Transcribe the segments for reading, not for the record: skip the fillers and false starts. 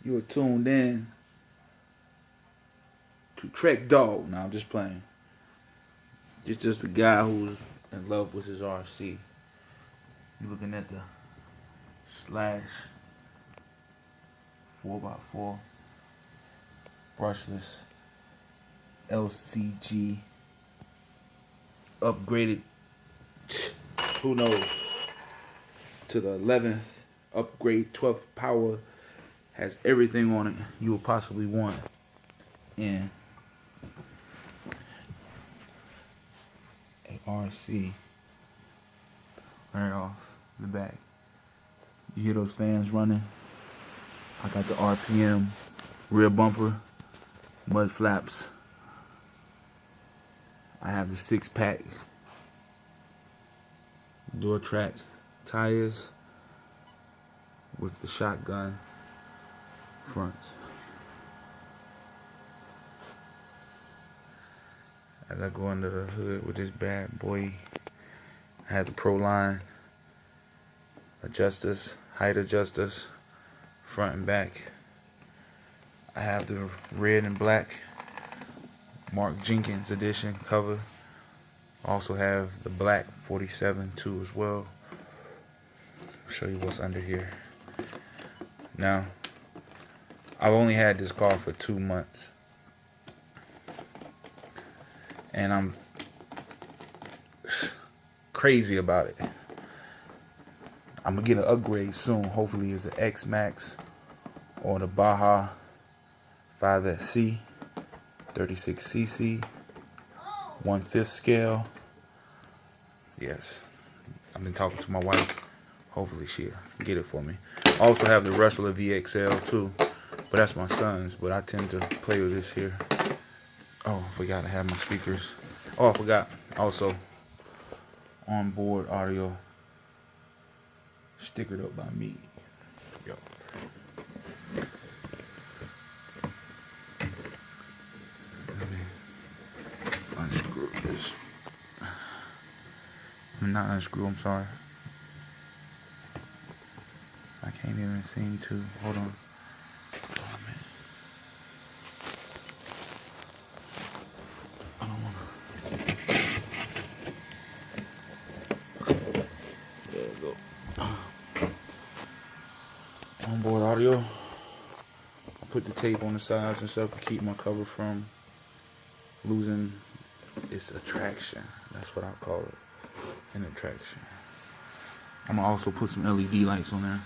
You are tuned in to Trek Dog. Now I'm just playing. It's just a guy who's in love with his RC. You're looking at the slash 4x4 brushless LCG upgraded. Who knows? To the 11th upgrade, 12th power. Has everything on it you will possibly want. And a RC right off the back. You hear those fans running? I got the RPM rear bumper, mud flaps. I have the 6-pack door track tires with the shotgun fronts. As I go under the hood with this bad boy, I have the Pro Line adjusters, height adjusters, front and back. I have the red and black Mark Jenkins edition cover. Also have the black 47 too as well. I'll show you what's under here. Now, I've only had this car for 2 months, and I'm crazy about it. I'm gonna get an upgrade soon. Hopefully it's an X Max or the Baja 5SC 36cc 1/5 scale. Yes, I've been talking to my wife. Hopefully she'll get it for me. I also have the Wrestler VXL too, but that's my son's. But I tend to play with this here. Oh, I forgot I have my speakers. Oh, I forgot. Also, onboard audio stickered up by me. Yo. Let me unscrew this. Not unscrew, I'm sorry. I can't even seem to. Hold on. Oh, man. I don't want to. There we go. Onboard audio. I put the tape on the sides and stuff to keep my cover from losing its attraction. That's what I call it. An attraction. I'm gonna also put some LED lights on there.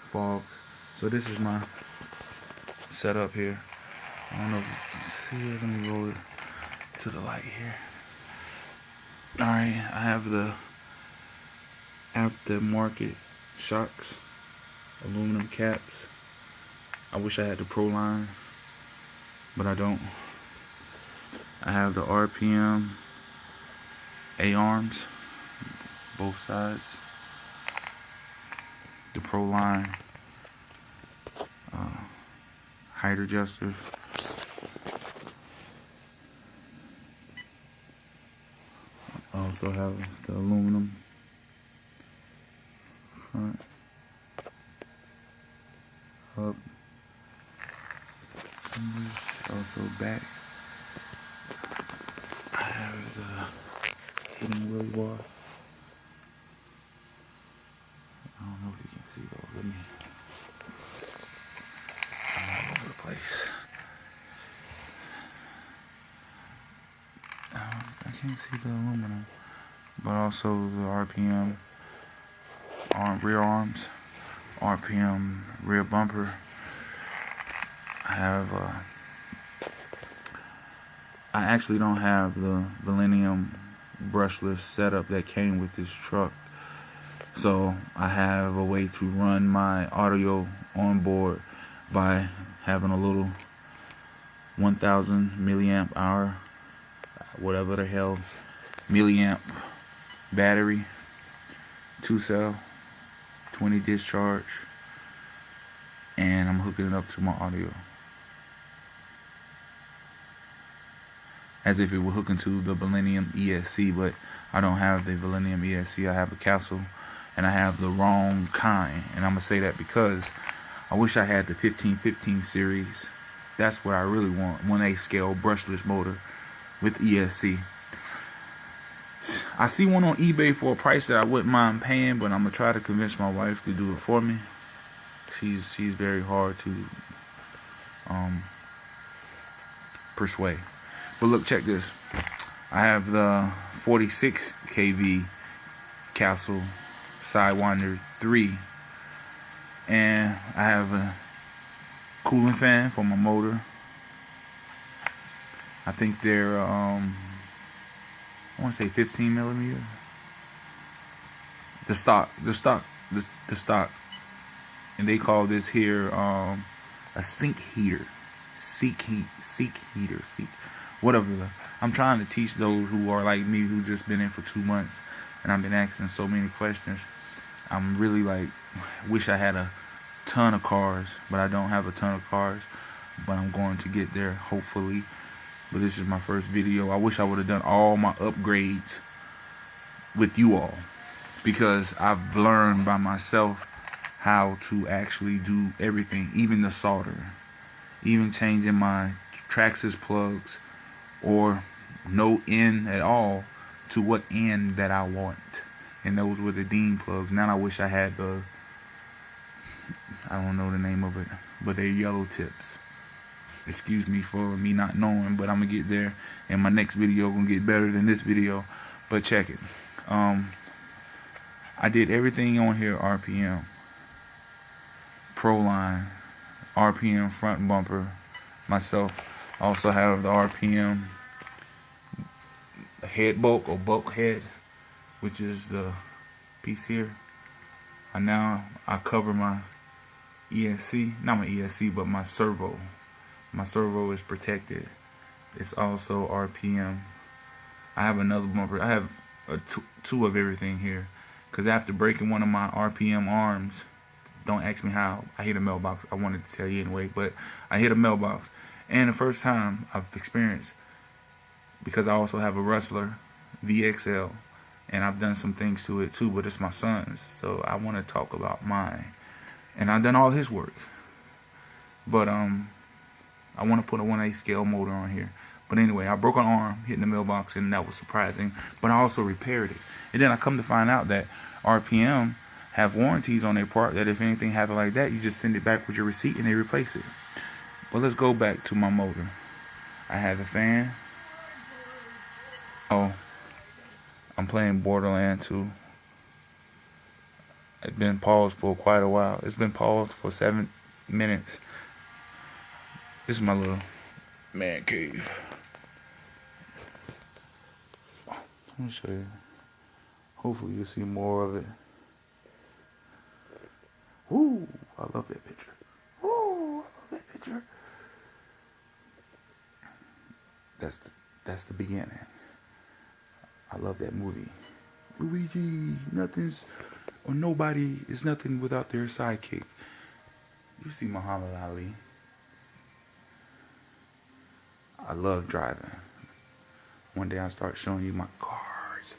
Fogs. So this is my setup here. I don't know if you can see it. Let me roll it to the light here. Alright, I have the aftermarket shocks, aluminum caps. I wish I had the Pro Line, but I don't. I have the RPM A-arms, both sides. The Pro Line height adjusters. I also have the aluminum front, up, also back. I have the hidden wheel bar. I don't know if you can see those. Let me. I'm all over the place. I can't see the aluminum, but also the RPM rear arms, RPM rear bumper. I have. I actually don't have the Millennium brushless setup that came with this truck. So I have a way to run my audio on board by having a little 1000 milliamp hour, whatever the hell, milliamp battery, 2-cell, 20 discharge, and I'm hooking it up to my audio. As if it were hooking to the Millennium ESC, but I don't have the Millennium ESC. I have a Castle, and I have the wrong kind. And I'm gonna say that because I wish I had the 1515 series. That's what I really want. 1/8 scale brushless motor with ESC. I see one on eBay for a price that I wouldn't mind paying, but I'm gonna try to convince my wife to do it for me. She's very hard to persuade. But look, check this. I have the 46 kV capsule Sidewinder 3, and I have a cooling fan for my motor. I think they're I want to say 15 millimeter. The stock, and they call this here a sink heater, whatever. I'm trying to teach those who are like me, who just been in for 2 months, and I've been asking so many questions. I'm really like, wish I had a ton of cars, but I don't have a ton of cars. But I'm going to get there, hopefully. But this is my first video. I wish I would have done all my upgrades with you all, because I've learned by myself how to actually do everything, even the solder, even changing my Traxxas plugs, or no end at all to what end that I want. And those were the Dean plugs. Now I wish I had the, I don't know the name of it, but they're yellow tips. Excuse me for me not knowing, but I'm gonna get there, and my next video gonna get better than this video. But check it. I did everything on here RPM. Proline, RPM front bumper. Myself also have the RPM head bulk or bulk head, which is the piece here. And now I cover my ESC, not my ESC, but my servo. My servo is protected. It's also RPM. I have another bumper. I have two of everything here, because after breaking one of my RPM arms, don't ask me how, I hit a mailbox. I wanted to tell you anyway, but I hit a mailbox. And the first time I've experienced, because I also have a Rustler VXL, and I've done some things to it too, but it's my son's, so I want to talk about mine. And I've done all his work, but I want to put a 1/8 scale motor on here. But anyway, I broke an arm hitting the mailbox, and that was surprising, but I also repaired it. And then I come to find out that RPM have warranties on their part, that if anything happened like that, you just send it back with your receipt and they replace it. But let's go back to my motor. I have a fan. Oh, I'm playing Borderlands 2. It's been paused for quite a while. It's been paused for 7 minutes. This is my little man cave. Let me show you. Hopefully you'll see more of it. Woo! I love that picture. Woo! I love that picture. That's the beginning. I love that movie. Luigi, nothing's or nobody is nothing without their sidekick. You see Muhammad Ali. I love driving. One day I'll start showing you my cars.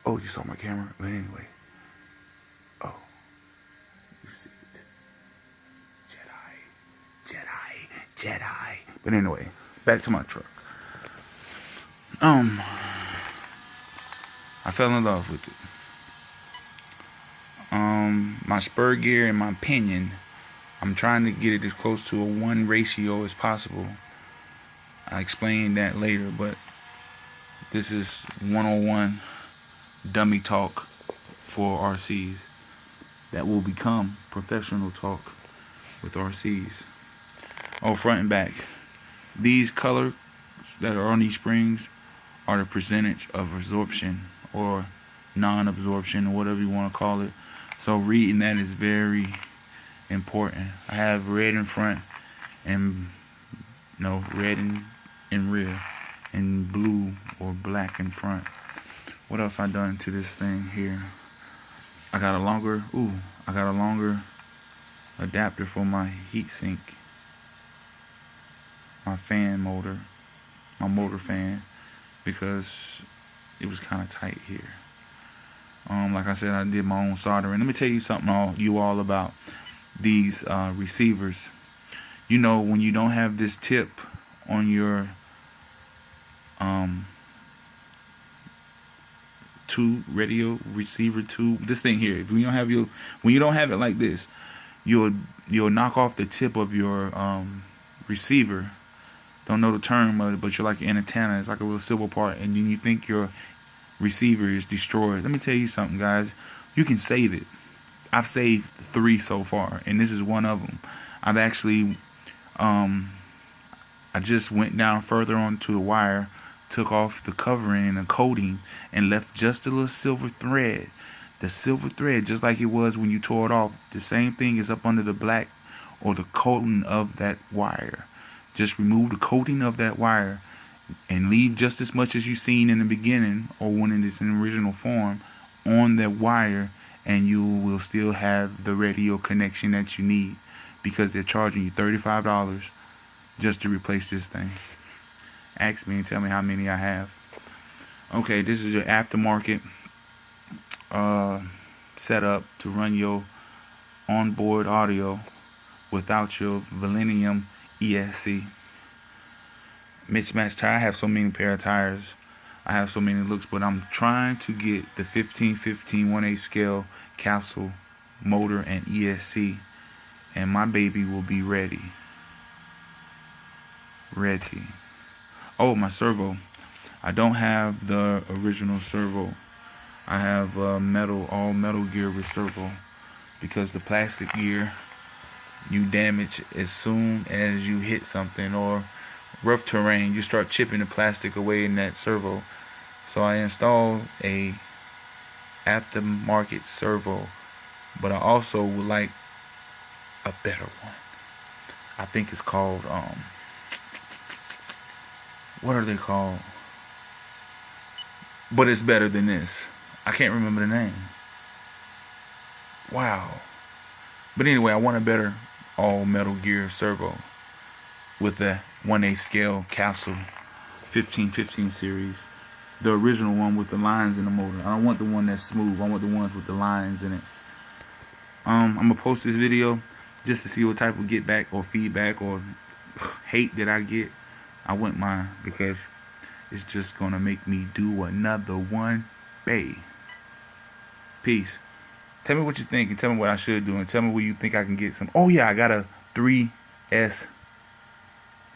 Oh, you saw my camera? But anyway. Oh. You see it. Jedi. But anyway, back to my truck. I fell in love with it. My spur gear and my pinion, I'm trying to get it as close to a 1 ratio as possible. I'll explain that later, but this is 101 dummy talk for RCs that will become professional talk with RCs. Oh, front and back. These colors that are on these springs are the percentage of absorption or non-absorption, or whatever you want to call it. So reading that is very important. I have red in front and red in rear, and blue or black in front. What else I done to this thing here? I got a longer adapter for my heatsink, my fan motor, my motor fan, because it was kind of tight here. Like I said, I did my own soldering. Let me tell you something you all about these receivers. You know, when you don't have this tip on your um, tube, radio receiver tube, this thing here, if you don't have when you don't have it like this, you'll knock off the tip of your receiver. Don't know the term of it, but you're like an antenna. It's like a little silver part, and then you think your receiver is destroyed. Let me tell you something, guys. You can save it. I've saved 3 so far, and this is one of them. I've actually, I just went down further onto the wire, took off the covering and the coating, and left just a little silver thread. The silver thread, just like it was when you tore it off, the same thing is up under the black or the coating of that wire. Just remove the coating of that wire and leave just as much as you seen in the beginning or when it is in original form on that wire, and you will still have the radio connection that you need, because they're charging you $35 just to replace this thing. Ask me and tell me how many I have. Okay, this is your aftermarket setup to run your onboard audio without your Millennium ESC. Mismatched tire. I have so many pair of tires. I have so many looks, but I'm trying to get the 1515 1/8 scale capsule motor and ESC, and my baby will be ready. Oh, my servo. I don't have the original servo. I have all metal gear with servo, because the plastic gear you damage as soon as you hit something or rough terrain. You start chipping the plastic away in that servo. So I installed a aftermarket servo, but I also would like a better one. I think it's called what are they called? But it's better than this. I can't remember the name. Wow. But anyway, I want a better all metal gear servo with the 1/8 scale capsule 1515 series. The original one with the lines in the motor. I don't want the one that's smooth. I want the ones with the lines in it. I'm gonna post this video just to see what type of get back or feedback or hate that I get. I want mine, because it's just gonna make me do another one. Peace. Tell me what you think, and tell me what I should do, and tell me where you think I can get some. Oh yeah, I got a 3S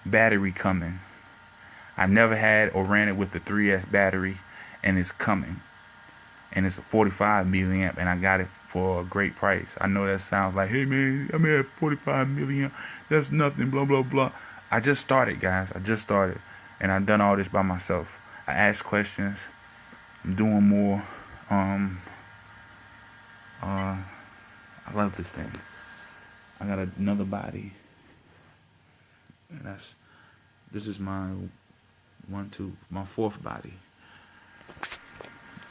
battery coming. I never had or ran it with the 3S battery, and it's coming. And it's a 45 milliamp, and I got it for a great price. I know that sounds like, hey man, I'm at 45 milliamp. That's nothing, blah, blah, blah. I just started, guys. I just started. And I've done all this by myself. I ask questions. I'm doing more. I love this thing. I got another body. And this is my my 4th body.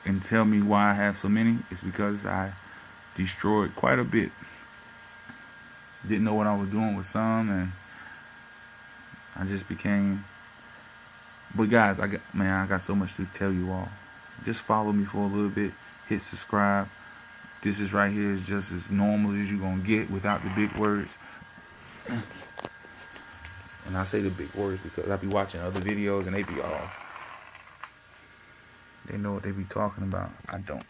And tell me why I have so many. It's because I destroyed quite a bit. Didn't know what I was doing with some, and I just became. But guys, I got so much to tell you all. Just follow me for a little bit. Hit subscribe. This is right here is just as normal as you're gonna get without the big words. And I say the big words because I be watching other videos and they be all, they know what they be talking about. I don't.